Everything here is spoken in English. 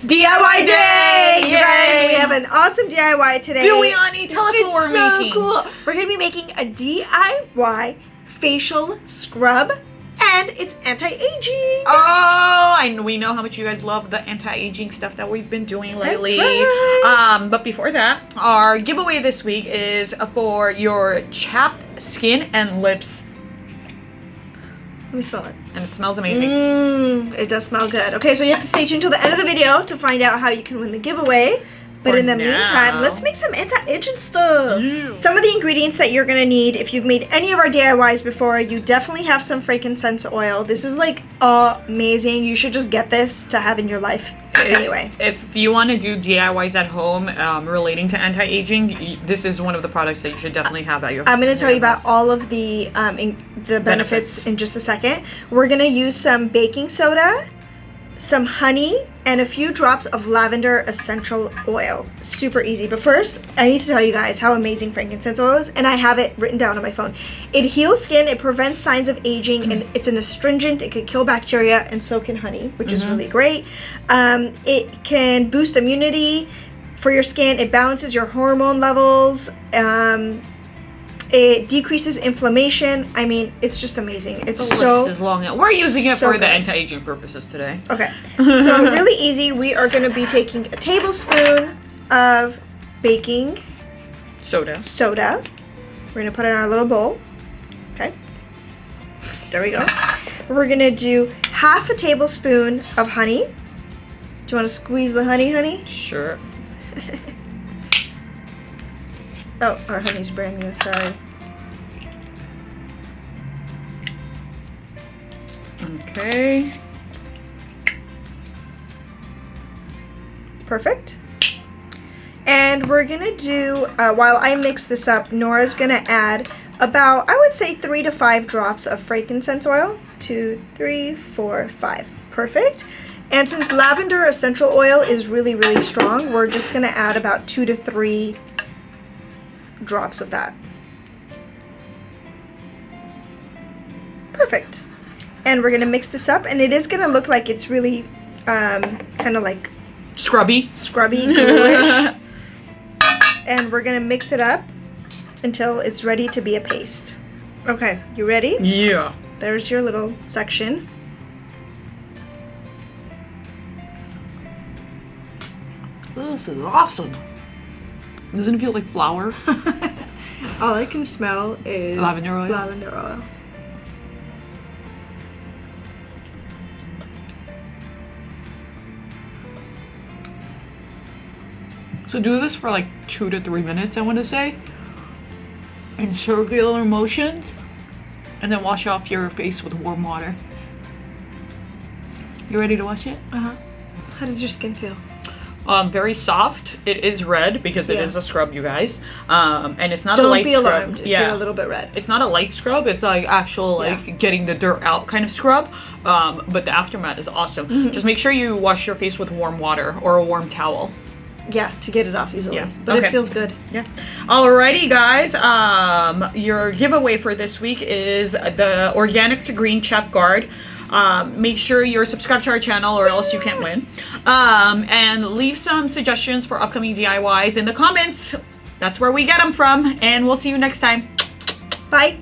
It's DIY day! You guys, we have an awesome DIY today. Do we, Ani? Tell us what we're making. It's so cool. We're going to be making a DIY facial scrub, and it's anti-aging. Oh, and we know how much you guys love the anti-aging stuff that we've been doing lately. That's right. But before that, our giveaway this week is for your chapped skin and lips. Let me smell it. And it smells amazing. It does smell good. Okay, so you have to stay tuned till the end of the video to find out how you can win the giveaway. But in the meantime, let's make some anti-aging stuff. Yeah. Some of the ingredients that you're going to need, if you've made any of our DIYs before, you definitely have some frankincense oil. This is like amazing. You should just get this to have in your life. Anyway. If you want to do DIYs at home relating to anti-aging, this is one of the products that you should definitely have at your home. I'm going to tell you about all of the benefits in just a second. We're going to use some baking soda, some honey, and a few drops of lavender essential oil. Super easy. But first, I need to tell you guys how amazing frankincense oil is, and I have it written down on my phone. It heals skin, it prevents signs of aging, and it's an astringent. It can kill bacteria, and so can honey, which is really great. It can boost immunity for your skin. It balances your hormone levels. It decreases inflammation. I mean, it's just amazing. It's the list is long. We're using it for good. the anti-aging purposes today. Okay. So really easy. We are going to be taking a tablespoon of baking soda. We're going to put it in our little bowl. Okay. There we go. We're going to do half a tablespoon of honey. Do you want to squeeze the honey? Sure. Oh, our honey's brand new, sorry. Okay. Perfect. And we're gonna do, while I mix this up, Nora's gonna add about, I would say 3 to 5 drops of frankincense oil. 2, 3, 4, 5. Perfect. And since lavender essential oil is really, really strong, we're just gonna add about 2 to 3 drops of that. Perfect. And we're gonna mix this up, and it is gonna look like it's really kind of like scrubby, gluish. And we're gonna mix it up until it's ready to be a paste. Okay, you ready? Yeah. There's your little section. This is awesome. Doesn't it feel like flour? All I can smell is lavender oil. Lavender oil. So do this for like 2 to 3 minutes, I want to say, in circular motions, and then wash off your face with warm water. You ready to wash it? Uh-huh. How does your skin feel? Very soft. It is red because it is a scrub, you guys. And it's not Don't a light be scrub. alarmed if you're a little bit red. It's not a light scrub. It's like actual like getting the dirt out kind of scrub. But the aftermath is awesome. Just make sure you wash your face with warm water or a warm towel. Yeah, to get it off easily. Yeah. But it feels good. Yeah. Alrighty, guys. Your giveaway for this week is the Organic to Green Chap Guard. Make sure you're subscribed to our channel or else you can't win. And leave some suggestions for upcoming DIYs in the comments. That's where we get them from. And we'll see you next time. Bye.